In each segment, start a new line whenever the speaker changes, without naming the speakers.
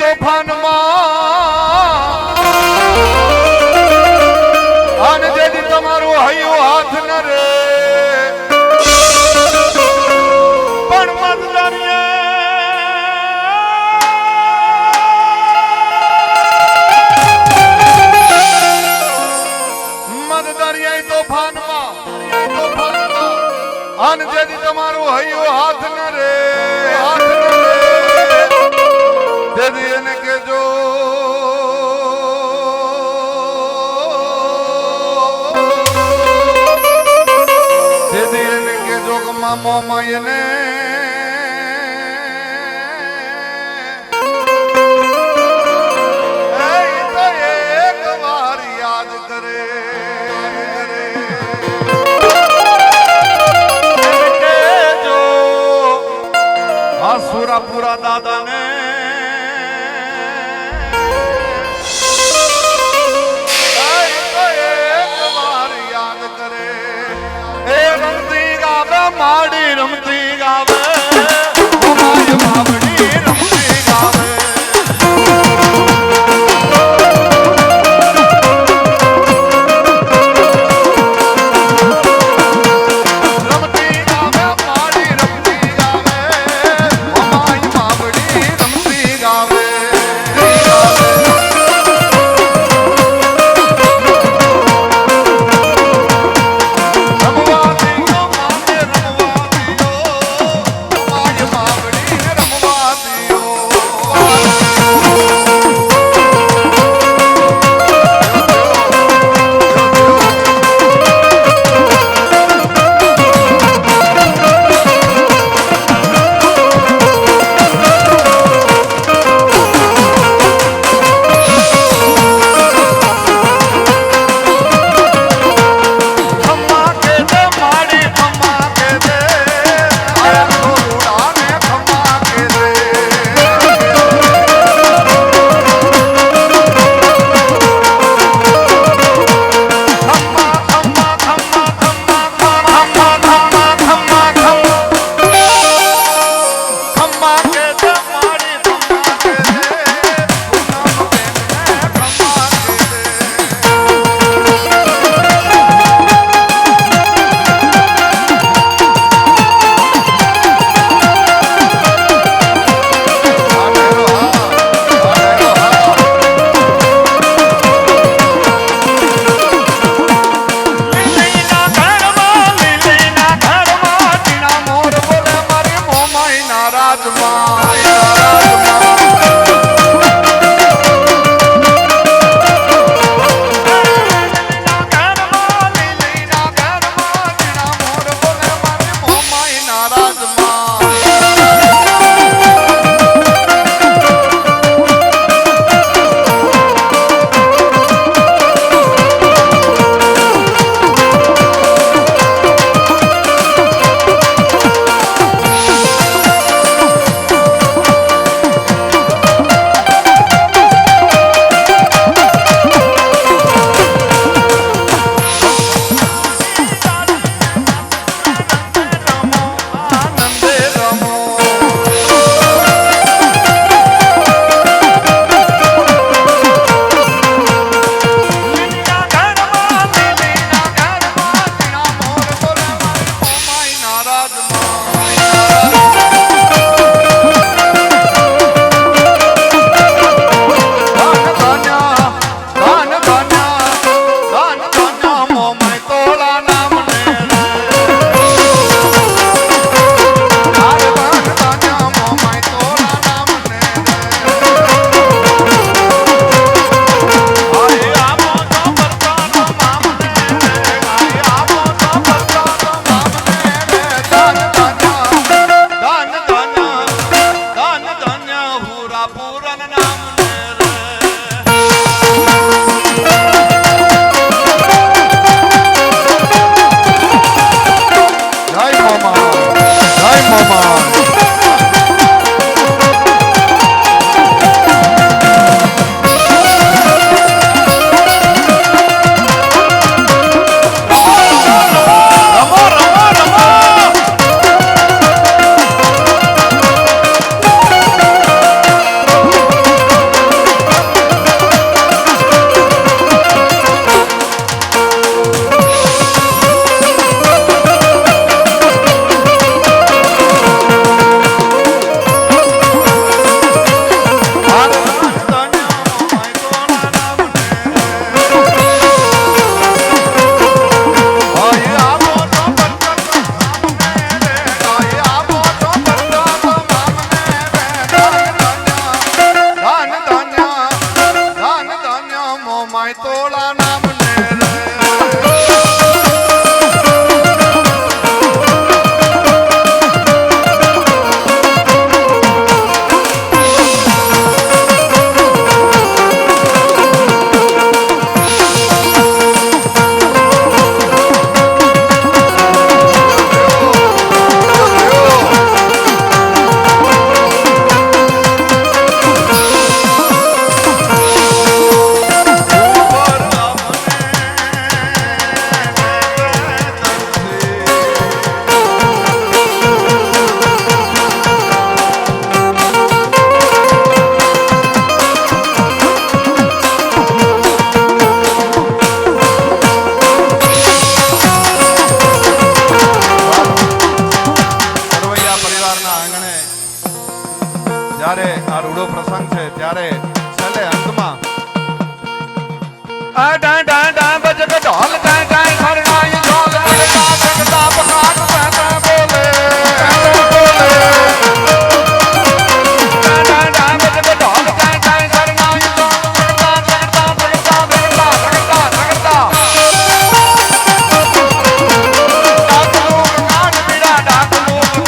તોફાનમાં અને જેથી તમારું હૈયું હાથ ન રે પણ મતદારિયા તોફાનમાં અને જેથી તમારું હૈયું હાથ ન રે તેથી એને કેજો મોમાં એને તો એક વાર યાદ કરે જો આ સુરાપુરા દાદાને માડી રમતી ગાવે મારી બાવડી રમતી ગાવે રમતી ગાવે માડી રમતી ગાવે મારી બાવડી રમતી ગાવે છે ત્યારે છેલ્લે અંતમાં
આ ડા ડા ડા બજગ ઢોલ ડા ડા ખરણાઈ ઢોલ બજતા બજતા પકાટ બતા બોલે ડા ડા ડા બજગ ઢોલ ડા ડા ખરણાઈ ઢોલ બજતા બજતા બજતા બજતા બજતા બજતા ડાકુ કાન બીડા ડાકુ કાન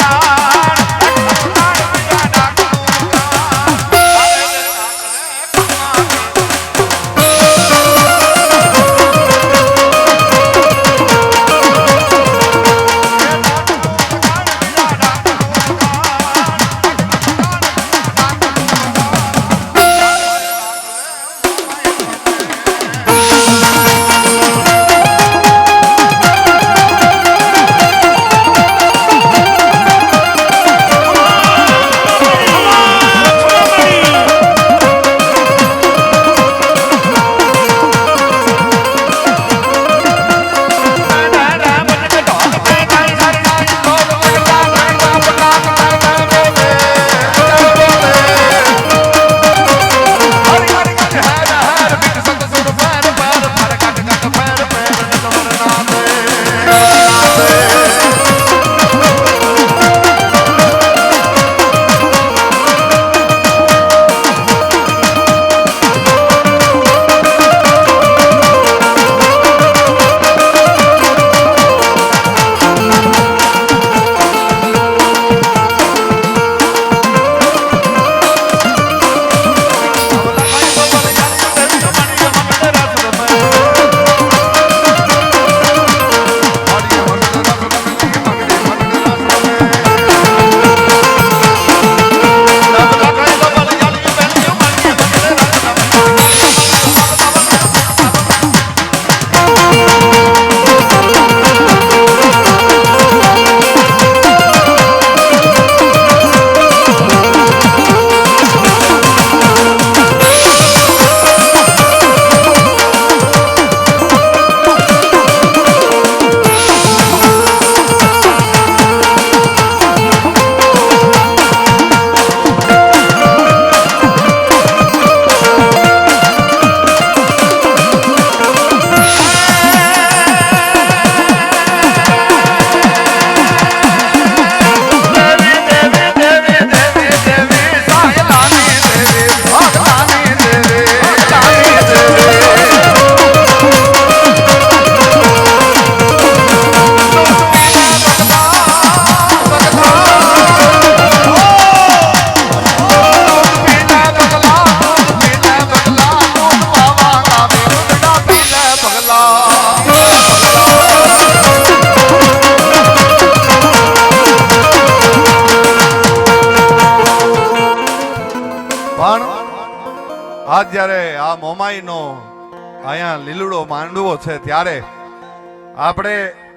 આજ જ્યારે આ મોમાઈનો અહીંયા લીલુડો માંડવો છે ત્યારે આપણે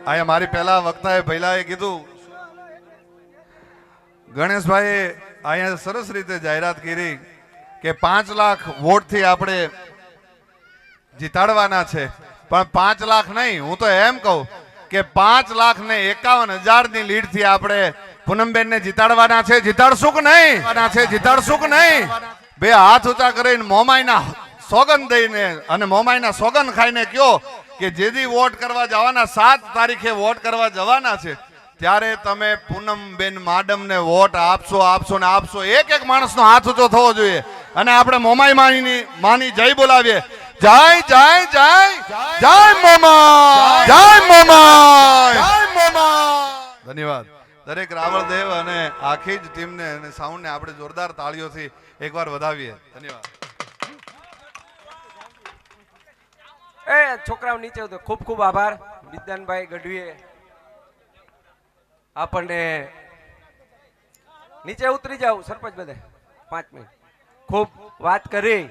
અહીંયા મારી પહેલા વક્તાએ પહેલાએ કીધું ગણેશભાઈએ અહીંયા સરસ રીતે જાહેરાત કરી કે 5 લાખ વોટથી આપણે જીતાડવાના છે, પણ 5 લાખ નહીં, હું તો એમ કહું કે 5,51,000 ની લીડથી આપણે પૂનમબેનને જીતાડવાના છે. જીતાડશું કે નહીં? જીતાડશું કે નહીં? બે હાથ ઊંચા કરીને મોમાઈના સોગન દઈને અને મોમાઈના સોગન ખાઈને કયો કે જેથી વોટ કરવા જવાના 7 તારીખે વોટ કરવા જવાના છે ત્યારે તમે પૂનમબેન માડમને વોટ આપશો ને આપશો. એક એક માણસનો હાથ ઊંચો થવો જોઈએ અને આપણે મોમાઈ માની જય બોલાવીએ. જય જય જય જય મોમાઈ, જય મોમાઈ, જય મોમાઈ. ધન્યવાદ દરેક રાવળદેવ અને આખી જ ટીમને અને સાઉન્ડને આપણે જોરદાર તાળીઓથી એકવાર વધાવીએ. ધન્યવાદ.
એ છોકરાઓ નીચે ઉતરો. ખૂબ ખૂબ આભાર વિદ્યાનભાઈ ગઢવીએ આપણને. નીચે ઉતરી જાવ સરપંચ બધે 5 મિનિટ ખૂબ વાત કરી.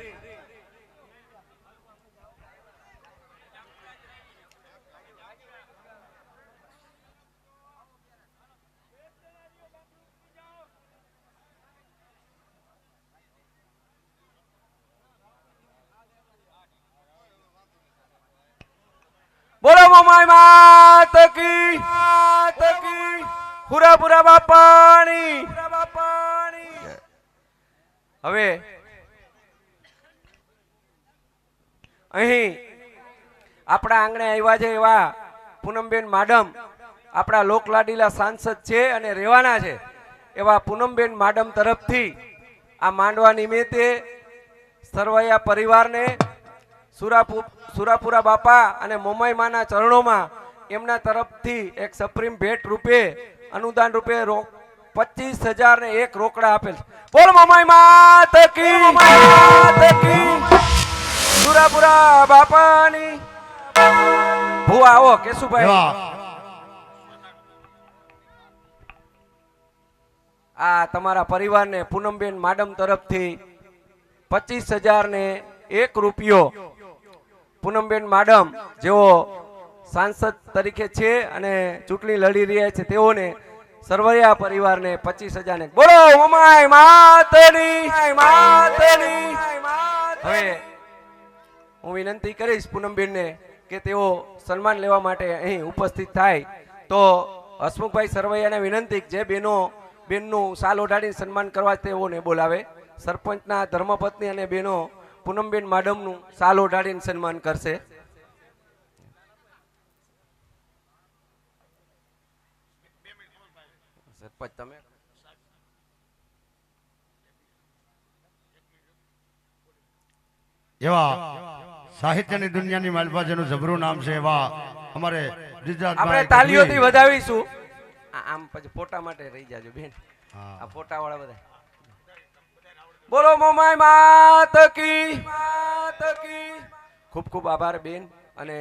બોલો મોમાઈ માત કી, પૂરા પૂરા બાપાની. હવે અહીં આપણા આંગણે આવ્યા છે એવા પૂનમબેન માડમ આપણા લોકલાડીલા સાંસદ છે અને રહેવાના છે એવા પૂનમબેન માડમ તરફથી આ માંડવા નિમિત્તે સરવૈયા પરિવારને સુરાપુરા બાપા અને મોમાઈ માના ચરણોમાં એમના તરફથી એક સપ્રીમ ભેટ રૂપે અનુદાન રૂપે 25,001 રોકડા આપેલ છે. બોલ મોમાઈ માત કી સુરાપુરા બાપાની. ભૂવા આવો કેશુભાઈ. આ તમારા પરિવારને પૂનમબેન માડમ તરફથી 25,001 રૂપિયો પૂનમબેન માડમ જેઓ સાંસદ તરીકે છે અને ચૂંટણી લડી રહ્યા છે તેઓને સરવૈયા પરિવારને 25,000 ને બોલો ઉમાઈ માતની. હવે હું વિનંતી કરીશ પૂનમબેનને કે તેઓ સન્માન લેવા માટે અહીં ઉપસ્થિત થાય. તો હસમુખભાઈ સરવૈયાને વિનંતી જે બેનનું સાલ ઓઢાડીને સન્માન કરવા તેઓને બોલાવે. સરપંચના ધર્મપત્ની અને બેનો પૂનમબેન માડમનું સાલ ઓઢાડીને સન્માન કરશે. સરપંચ તમે
એવા સાહિત્યની દુનિયાની માલપા જેનું જબરું નામ છે એવા અમારે
આપણે તાલીઓથી વધાવીશું. આમ પછી ફોટા માટે રહી જાજો બેન. આ ફોટા વાળા બધા બોલો મોમાઈ માત કી. ખૂબ ખૂબ આભાર બેન અને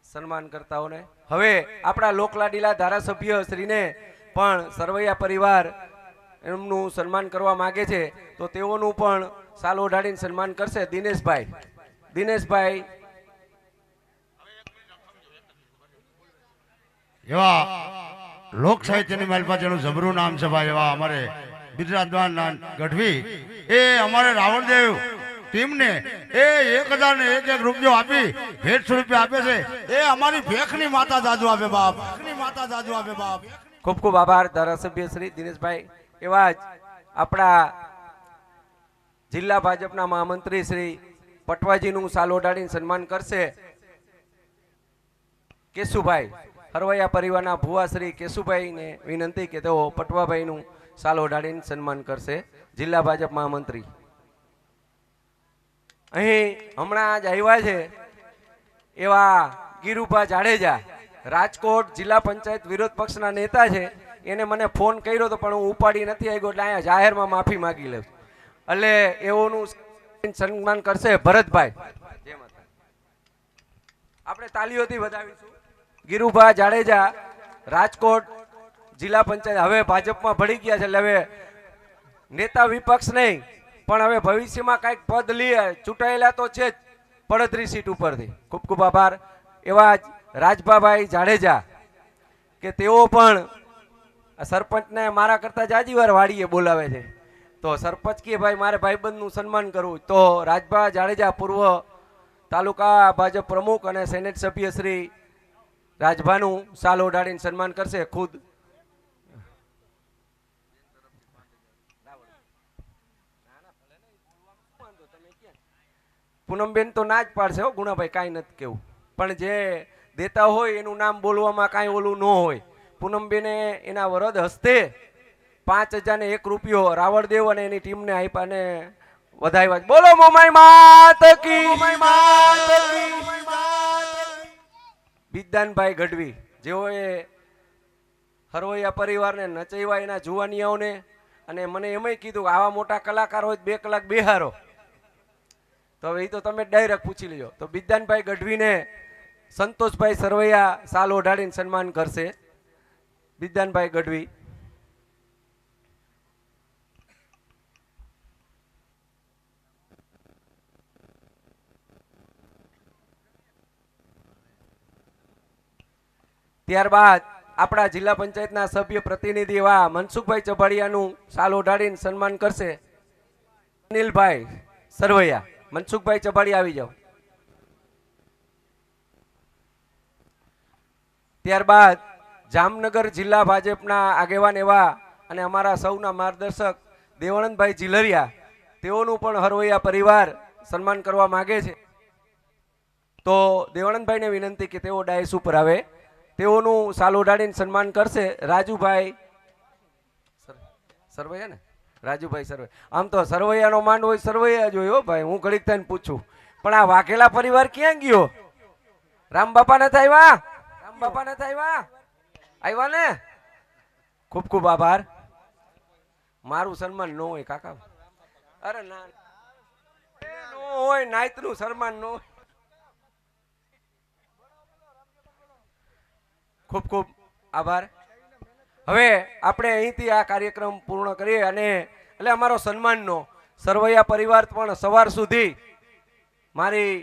સન્માન કરતાઓને. હવે આપણા લોકલાડીલા ધારાસભ્ય શ્રીને પણ સરવૈયા પરિવાર એમનું સન્માન કરવા માંગે છે તો તેઓનું પણ સાલ ઓઢાડીને સન્માન કરશે. દિનેશભાઈ
એવા લોક સાહિત્યની માલપા જેનું જબરું નામ છે ભાઈ એવા અમારે બિરાજમાન ગઢવી એ અમારે રાવણદેવ ટીમને એ 1,001 રૂપિયો આપી ભેટ સ્વરૂપે આપે છે. એ અમારી ભેખની માતા જાજુ આપે બાપ.
ખૂબ ખૂબ આભાર ધારાસભ્ય શ્રી દિનેશભાઈ. એવા જ આપણા જિલ્લા ભાજપના મહામંત્રી શ્રી પટવાજીનું સાલ ઓઢાડીને સન્માન કરશે કેશુભાઈ. હરવૈયા પરિવારના ભુવા શ્રી કેશુભાઈને વિનંતી કે તેઓ પટવાભાઈનું સાલ ઓઢાડીને સન્માન કરશે. જિલ્લા ભાજપ મહામંત્રી અહીં હમણાં જ આવ્યા છે એવા ગીરુભા જાડેજા રાજકોટ જિલ્લા પંચાયત વિરોધ પક્ષના નેતા છે. એને મને ફોન કર્યો તો પણ હું ઉપાડી નથી આવ્યો એટલે અહીંયા જાહેરમાં માફી માંગી લઉં. એટલે એઓનું સન્માન કરશે ભરતભાઈ. આપણે તાલીઓથી વધાવીશું. ગીરુભા જાડેજા રાજકોટ જિલ્લા પંચાયત હવે ભાજપમાં ભળી ગયા છે એટલે હવે નેતા વિપક્ષ નહીં પણ હવે ભવિષ્યમાં કાંઈક પદ લઈએ. ચૂંટાયેલા તો છે જ પડતરી સીટ ઉપરથી. ખૂબ ખૂબ આભાર. એવા જ રાજભાભાઈ જાડેજા કે તેઓ પણ સરપંચને મારા કરતા જાજી વાર વાડીએ બોલાવે છે તો સરપંચ કે ભાઈ મારે ભાઈબંધનું સન્માન કરવું તો રાજભા જાડેજા પૂર્વ તાલુકા ભાજપ પ્રમુખ અને સેનેટ સભ્ય શ્રી રાજભાનું સાલ ઓઢાડીને સન્માન કરશે ખુદ. પૂનમબેન તો ના જ પાડશે હો ગુણાભાઈ, કાંઈ નથી કેવું. પણ જે દેતા હોય એનું નામ બોલવામાં કાંઈ ઓલું ન હોય. પૂનમબેને એના વરદ હસ્તે 5,001 રૂપિયો રાવળદેવ અને એની ટીમને આપ્યા ને વધાવ્યા. બોલો મોમાઈ માત કી. બિદ્દાનભાઈ ગઢવી જેઓએ હરવૈયા પરિવારને નચેવા એના જુવાનિયાઓને અને મને એમય કીધું કે આવા મોટા કલાકાર હોય 2 કલાક બેહારો. તો હવે એ તો તમે ડાયરેક્ટ પૂછી લેજો. તો બિદ્દાનભાઈ ગઢવીને સંતોષભાઈ સરવૈયા સાલ ઓઢાડીને સન્માન કરશે. બિદ્દાનભાઈ ગઢવી. ત્યારબાદ આપણા જિલ્લા પંચાયતના સભ્ય પ્રતિનિધિ એવા મનસુખભાઈ ચભાડિયાનું સાલ ઓઢાડીને સન્માન કરશે. અનિલભાઈ સરવૈયા. મનસુખભાઈ ચભાડિયા આવી જાઓ. ત્યારબાદ જામનગર જિલ્લા ભાજપના આગેવાન એવા અને અમારા સૌના માર્ગદર્શક દેવાનંદભાઈ જીલરિયા તેઓનું પણ હરવૈયા પરિવાર સન્માન કરવા માંગે છે. તો દેવાનંદભાઈને વિનંતી કે તેઓ ડાયસ ઉપર આવે, તેઓનું સાલ ઓઢાડીને સન્માન કરશે રાજુભાઈ સરવૈયા ને, રાજુભાઈ સરવૈયા. આમ તો સરવૈયાનો માંડ હોય સરવૈયા જ હોય હો ભાઈ, હું ઘડીક થઈને પૂછું. પણ આ વાઘેલા પરિવાર ક્યાં ગયો? રામ બાપા નથી આવ્યા? રામ બાપા નથી આવ્યા? આવ્યા ને? ખૂબ ખૂબ આભાર. મારું સન્માન ન હોય કાકા, અરે ના નો હોય, નાયતનું સન્માન ન હોય. ખૂબ ખૂબ આભાર. હવે આપણે અહીંથી આ કાર્યક્રમ પૂર્ણ કરીએ અને એટલે અમારો સન્માનનો સરવૈયા પરિવાર પણ સવાર સુધી મારી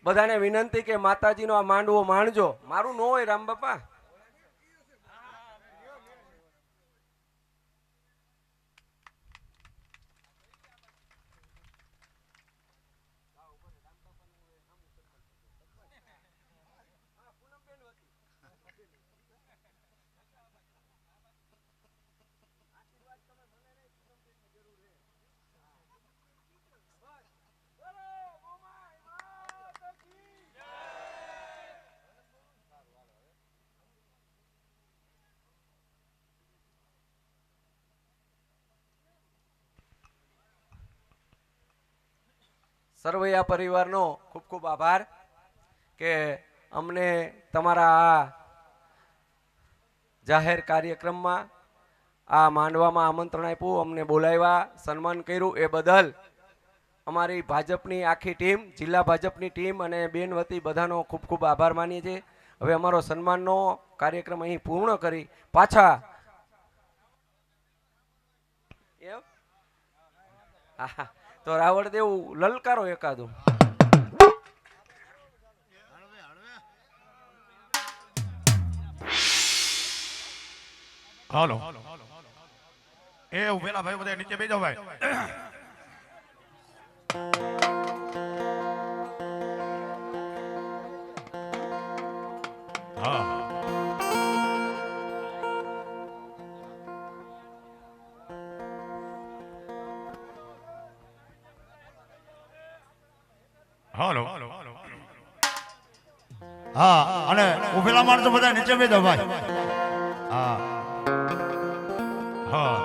બધાને વિનંતી કે માતાજીનો આ માંડવો માણજો. મારું ન હોય રામ બાપા. સરવૈયા પરિવારનો ખૂબ ખૂબ આભાર કે અમને તમારા આ જાહેર કાર્યક્રમમાં આ માંડવામાં આમંત્રણ આપ્યું, અમને બોલાવ્યા, સન્માન કર્યું એ બદલ અમારી ભાજપની આખી ટીમ, જિલ્લા ભાજપની ટીમ અને બેન વતી બધાનો ખૂબ ખૂબ આભાર માનીએ છીએ. હવે અમારો સન્માનનો કાર્યક્રમ અહીં પૂર્ણ કરી પાછા એમ હા તો રાવણ દેવું લલકારો એકાદું.
હાલો એ ઉભેલા ભાઈ બધા નીચે બેસો ભાઈ. હા હાલો હા અને ઉભેલા માણસો બધા નીચે બેસો ભાઈ. હા હા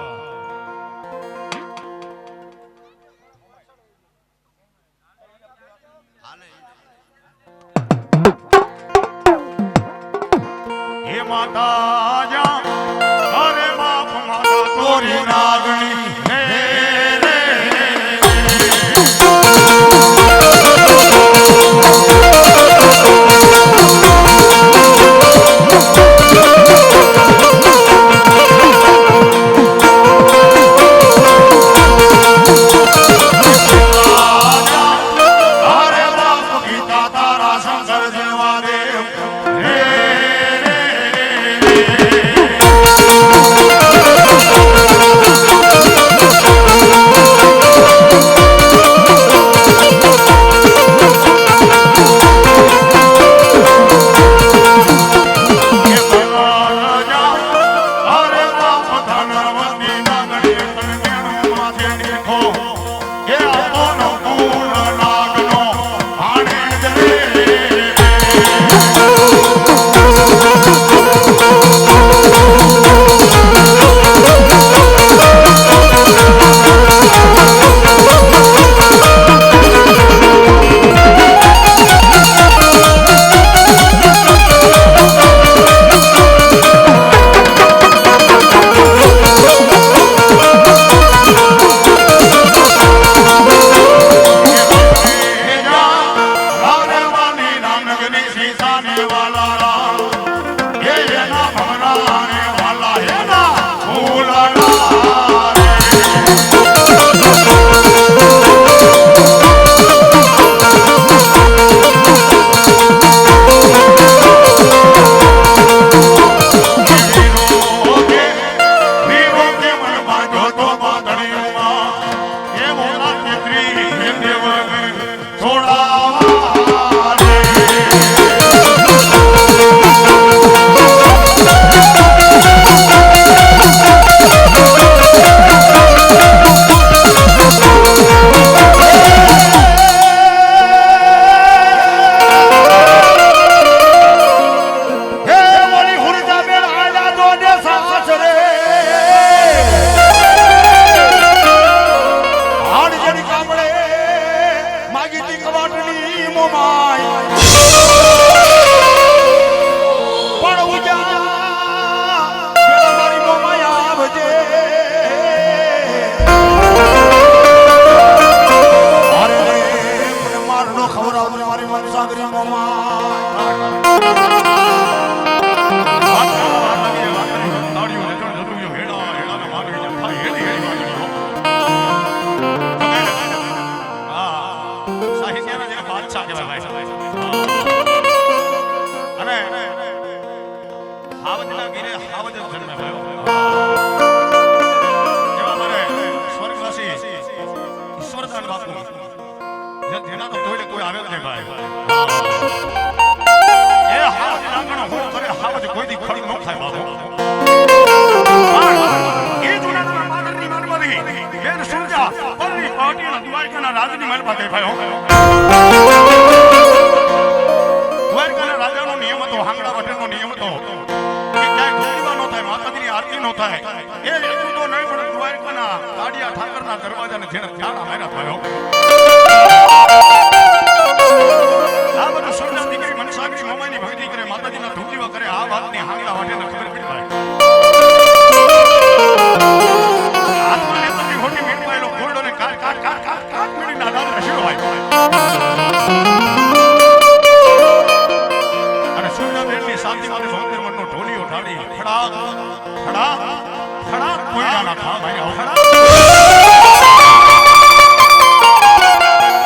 હે માતા જા અરે બાપ માતા તોરી નાગણી હે મોમાય પણ ઉજા પેલા મારી મોમાય આવજે અરે મને મારનો ખવડાવને મારી મનસાગરી રાજની મહેલ પાસે ભાઈ દ્વારકાના રાજાનો નિયમ હતો હાંગડા વટેનો નિયમ હતો કે ક્યાંય ખોડીવા ન થાય માતાજીની આરતી ન થાય એ એટલું તો નહીં પણ દ્વારકાના કાડિયા ઠાકરના દરવાજાને જેને ત્યાણા માર્યા થયો આ બધું સોના દીકરી મનસાગરી મોમાઈની ભક્તિ કરે માતાજીના ધૂતીવા કરે આ વાતની હાંગડા વટેને ખબર પડી ભાઈ હાથમાં નેતાની ખોટી મીઠવાયેલો ઘોડોને કાટ મીડીના દાદ રસ્યો ભાઈ શાંતિમાંથી સૌંદર મનનો ઢોલીઓ ઢાળી ખડાક ખડાક ખડાક કોઈના ખા ભાઈ ખડાક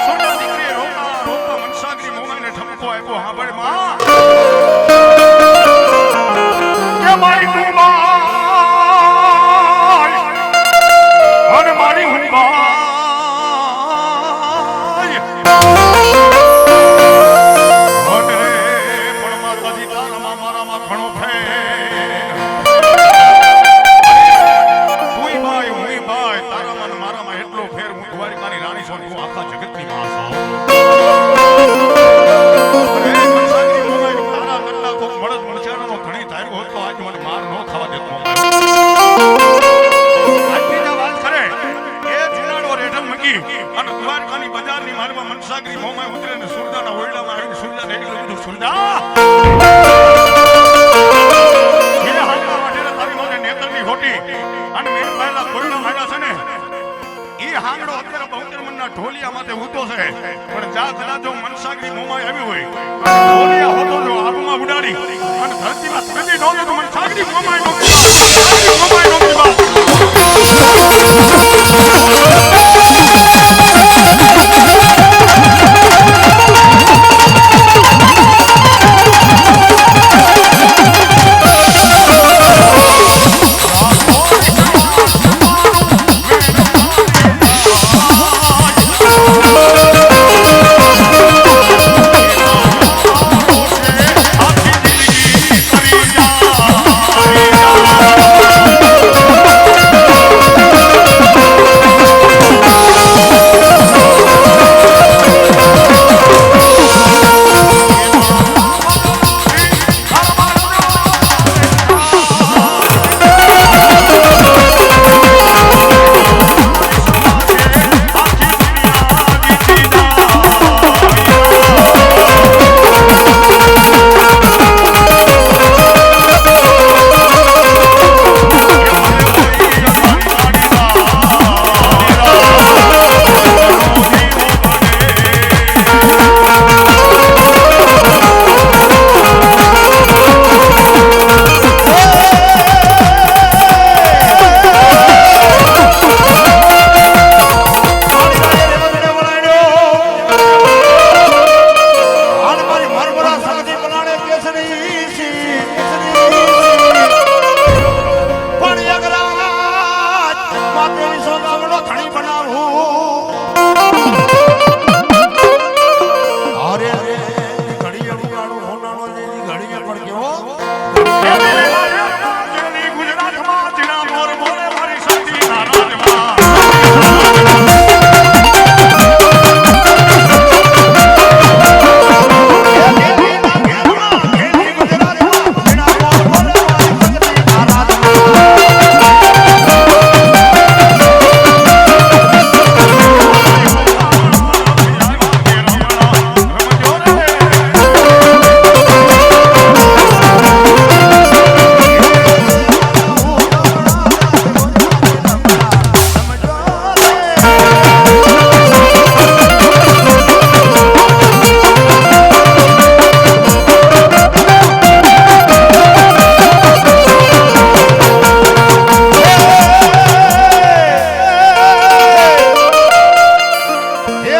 સોના દીકરી રોકા મનસાગરી મોમાઈને ઠપકો આપ્યો હા ભાઈ માં કે મારી હુંબાઈ અને મારી હુંબાઈ મનસાગરી મોમાઈ ઉતરે ને સુરદાના ઓરડામાં આવીને સુરદાને એકલું કીધું સુરદા જે હાલના વાટેલા તારી મને નેતરની હોટી અને મેં પહેલા કોઈના માર્યા છે ને એ હાંગડો અત્યારે બહુતેર મનના ઢોલિયા માથે ઊતો છે પણ જા કદાચ જો મનસાગરી મોમાઈ આવી હોય ઢોલિયા હોતો જો આબમાં ઉડાડી અને ધરતીમાં ત્રજી નોકે તો મનસાગરી મોમાઈ નોકી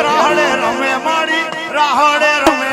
રાહડે રમે મારી રાહડે રમે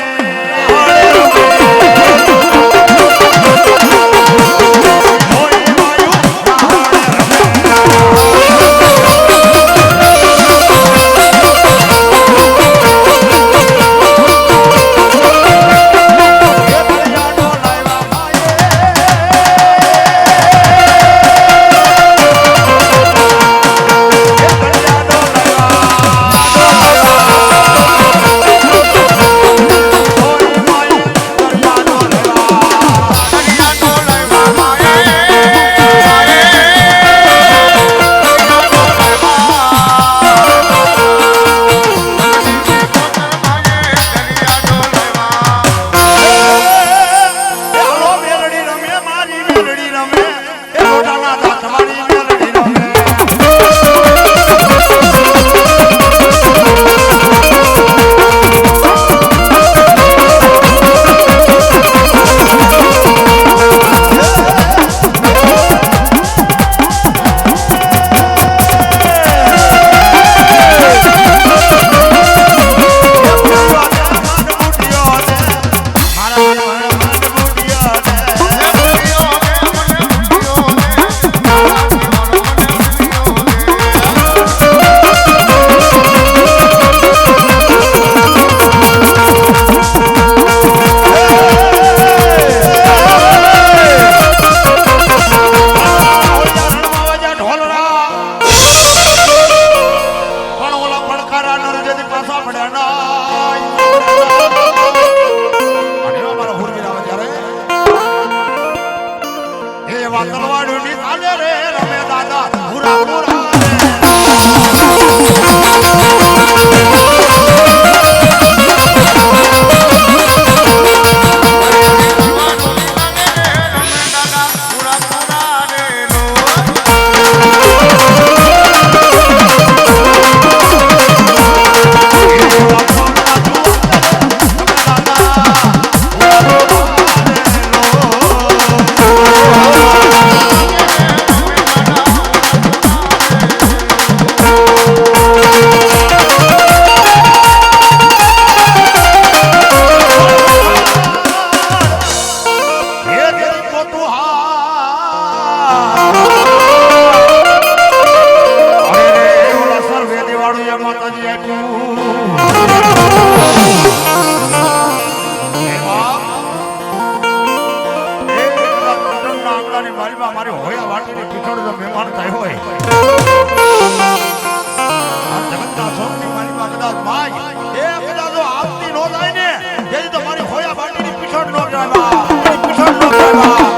તલવાડુની તાલે રે રમે દાદા પૂરા પૂરા મારી હોયા વાટીની પીઠોડ જો મહેમાન થાય હોય આ જગતના સોમની મારી માં કદાચ માય એ કદાચ જો આવતી નો જાય ને જેથી તો મારી હોયા વાટીની પીઠોડ નો જાય પીઠોડ નો જાય